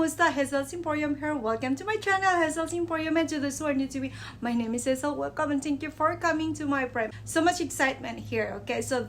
Kumusta? Hazel's Emporium here. Welcome to my channel, Hazel's Emporium, and to those who are new to me, my name is Hazel. Welcome and thank you for coming to my prime. So much excitement here. Okay, so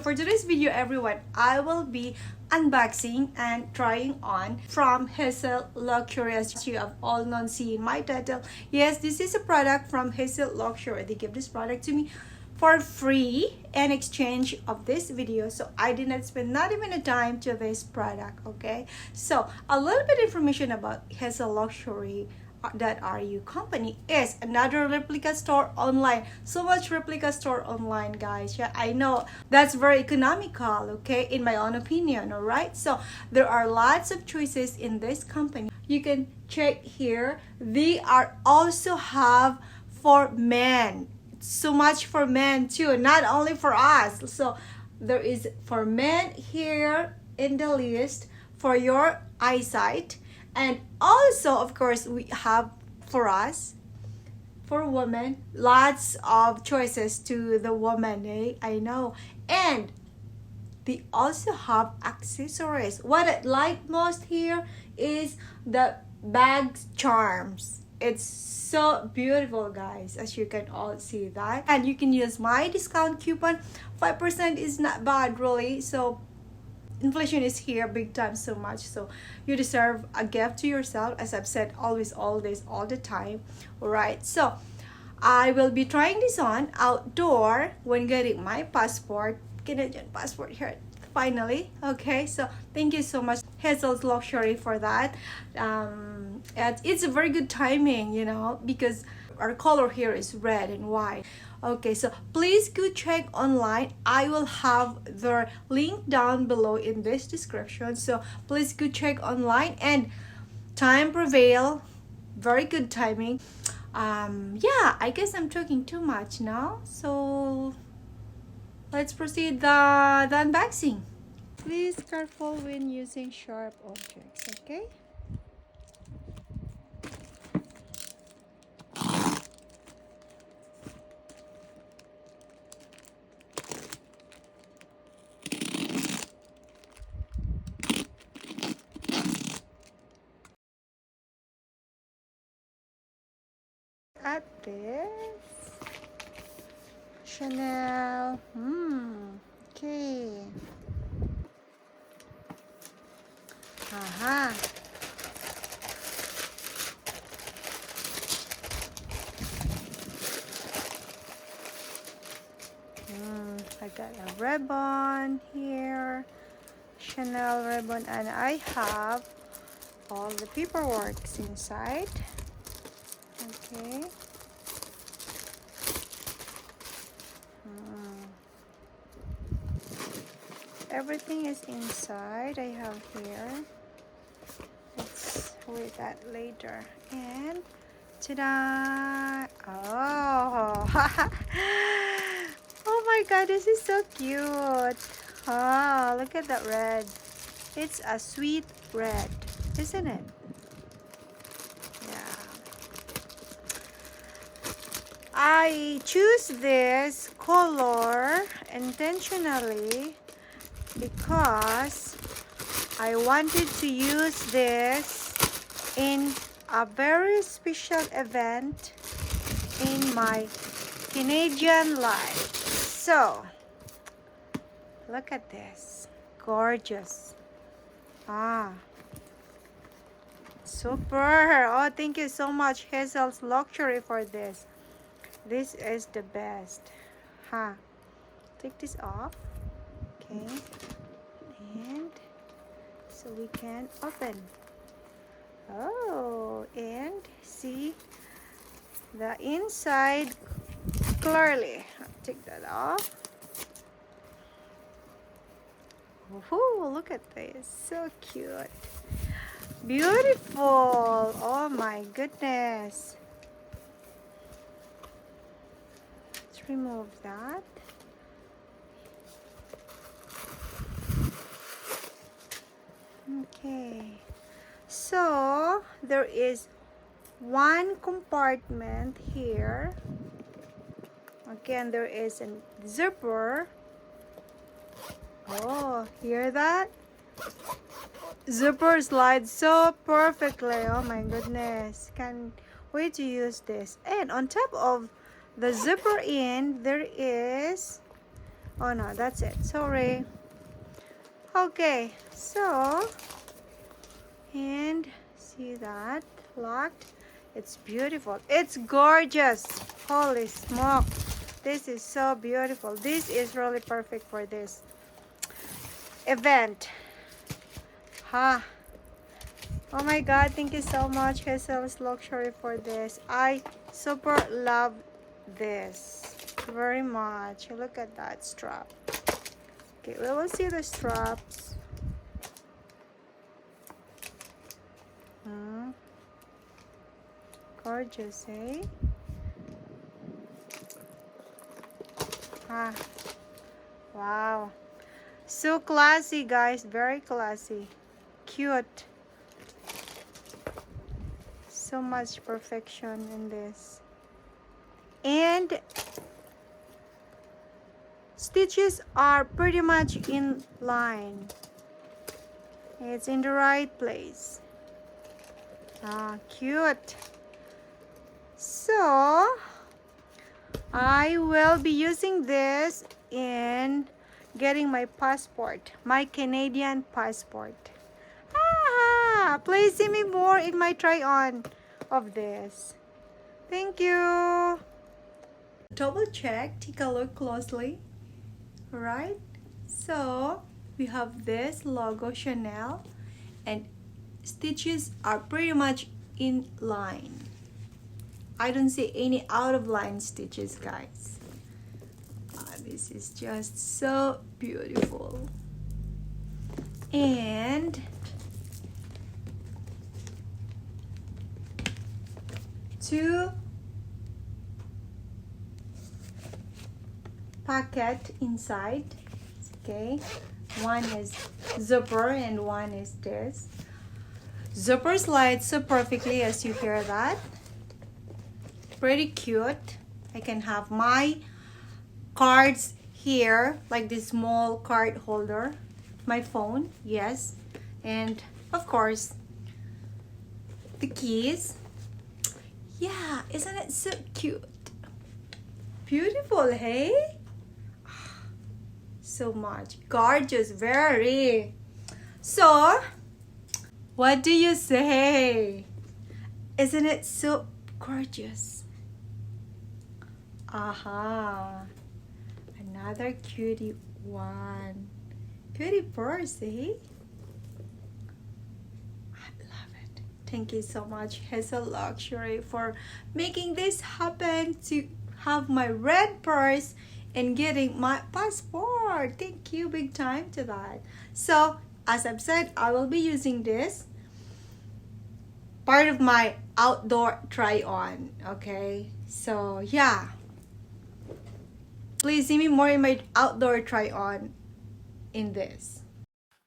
for today's video, everyone, I will be unboxing and trying on from Hazelluxury. As you have all known, seeing my title, yes, this is a product from Hazelluxury. They give this product to me for free in exchange of this video, so I did not spend not even a dime to this product. Okay, so a little bit information about Hazelluxury.ru company is another replica store online. So much replica store online, guys. Yeah, I know that's very economical, okay, in my own opinion. All right, so there are lots of choices in this company. You can check here. They are also have for men, so much for men too, not only for us. So there is for men here in the list for your eyesight, and also of course we have for us, for women, lots of choices to the woman, eh? I know. And they also have accessories. What I like most here is the bag charms. It's so beautiful, guys, as you can all see that. And you can use my discount coupon. 5% is not bad, really. So inflation is here big time, so much. So you deserve a gift to yourself, as I've said always, all the time. All right, so I will be trying this on outdoor when getting my passport, Canadian passport here finally. Okay, so thank you so much, Hazelluxury, for that. And it's a very good timing, you know, because our color here is red and white. Okay, so please go check online. I will have the link down below in this description, so please go check online. And time prevail, very good timing. Yeah, I guess I'm talking too much now, so let's proceed the unboxing. Please careful when using sharp objects, okay? At this Cha.nel. Okay. Aha. I got a ribbon here, Cha.nel ribbon, and I have all the paperwork inside. Okay. Everything is inside. I have here. Let's read that later. And ta-da! Oh, oh my God, this is so cute. Oh, look at that red. It's a sweet red, isn't it? Yeah. I choose this color intentionally because I wanted to use this in a very special event in my Canadian life. So look at this, gorgeous. Super. Oh, thank you so much, Hazelluxury, for this. This is the best. Take this off. Okay, and so we can open. Oh, and see the inside clearly. Take that off. Oh, look at this, so cute, beautiful. Oh my goodness. Let's remove that. Okay, so there is one compartment here. Again, there is a zipper. Oh, hear that? Zipper slides so perfectly. Oh my goodness. Can't wait to use this. And on top of the zipper in, there is... Oh no, that's it. Sorry. Okay, so... And see that? Locked. It's beautiful. It's gorgeous. Holy smoke. This is so beautiful. This is really perfect for this event. Ha. Oh my god, thank you so much, Hazelluxury, for this. I super love this very much. Look at that strap. Okay, we will see the straps. Gorgeous, eh? Ah, wow. So classy, guys. Very classy. Cute. So much perfection in this. And stitches are pretty much in line. It's in the right place. Ah, cute. So I will be using this in getting my passport, my Canadian passport. Ah, please see me more in my try on of this. Thank you. Double check, take a look closely. Alright, so we have this logo Cha.nel and stitches are pretty much in line. I don't see any out of line stitches, guys. This is just so beautiful. And two packet inside. Okay, one is zipper and one is this. Zipper slides so perfectly, as you hear that. Pretty cute. I can have my cards here, like this small card holder, my phone, yes, and of course the keys. Yeah, isn't it so cute? Beautiful, hey? So much gorgeous, very. So what do you say? Isn't it so gorgeous? Aha, another cutie one. Cutie purse, eh? I love it. Thank you so much, Hazelluxury, for making this happen to have my red purse and getting my passport. Thank you big time to that. So as I've said, I will be using this part of my outdoor try on. Okay, so yeah, please see me more in my outdoor try on in this.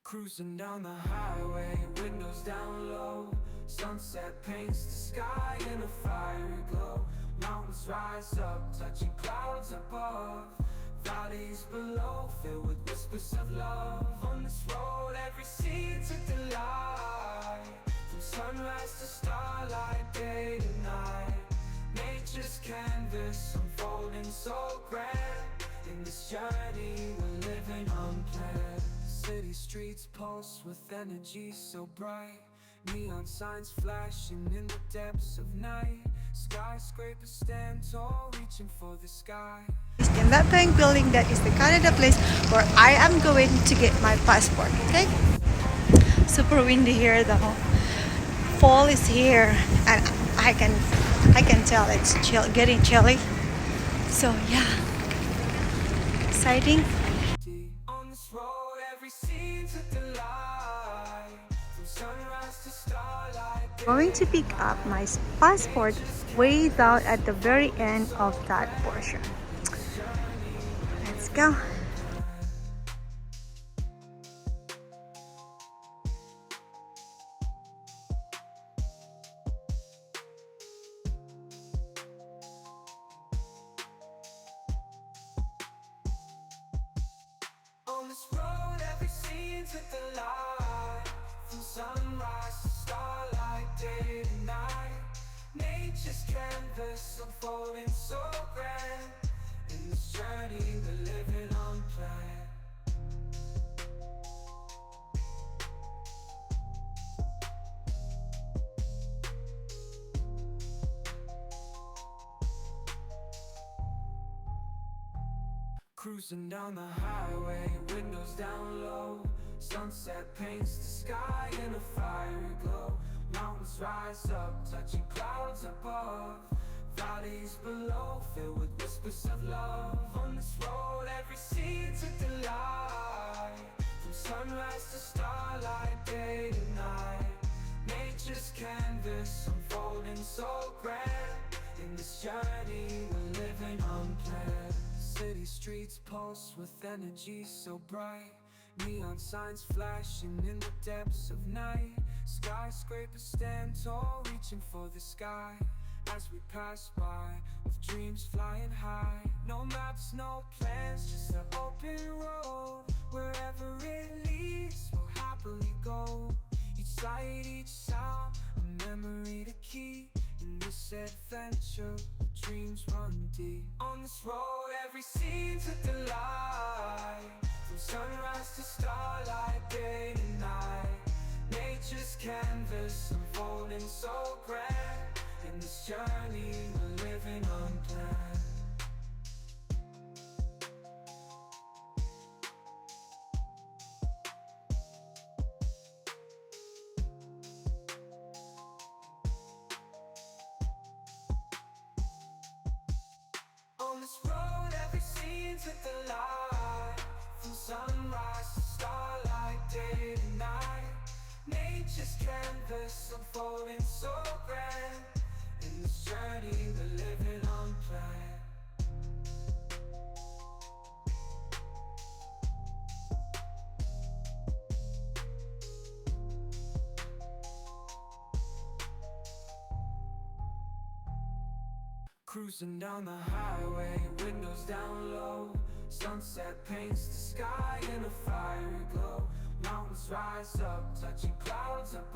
Cruising down the highway, windows down low. Sunset paints the sky in a fiery glow. Mountains rise up, touching clouds above. Valleys below, filled with whispers of love. On this road, every scene's a delight. From sunrise to starlight, day to night. Nature's canvas unfolding so grand. In this journey, we're living unplanned. City streets pulse with energy so bright. Neon signs flashing in the depths of night. Skyscrapers stand tall, reaching for the sky. In that pink building, that is the Canada place where I am going to get my passport. Okay, super windy here though. Fall is here and I can tell it's getting chilly. So yeah, exciting. On this road, every scene's a delight. From sunrise to starlight. Going to pick up my passport way down at the very end of that portion. Let's go. On this road, every scene's a delight. From sunrise to starlight, day to night, nature's canvas unfolding so grand. In this journey we're living unplanned. Cruising down the highway, windows down low. Sunset paints the sky in a fiery glow. Mountains rise up, touching clouds above. Valleys below, filled with whispers of love. On this road, every scene's a delight. From sunrise to starlight, day to night, nature's canvas unfolding so grand. In this journey, we're living unplanned. City streets pulse with energy so bright. Neon signs flashing in the depths of night. Skyscrapers stand tall, reaching for the sky. As we pass by, with dreams flying high. No maps, no plans, just an open road. Wherever it leads, we'll happily go. Each sight, each sound, a memory to keep. In this adventure, dreams run deep. On this road, every scene's a delight. From sunrise to starlight, day to night, nature's canvas unfolding so grand. In this journey, we're living unplanned. On this road, every scene's a delight. From sunrise to starlight, day to night, nature's canvas unfolding so grand. In this journey, we're living unplanned. Cruising down the highway, windows down low. Sunset paints the sky in a fiery glow. Mountains rise up, touching clouds above.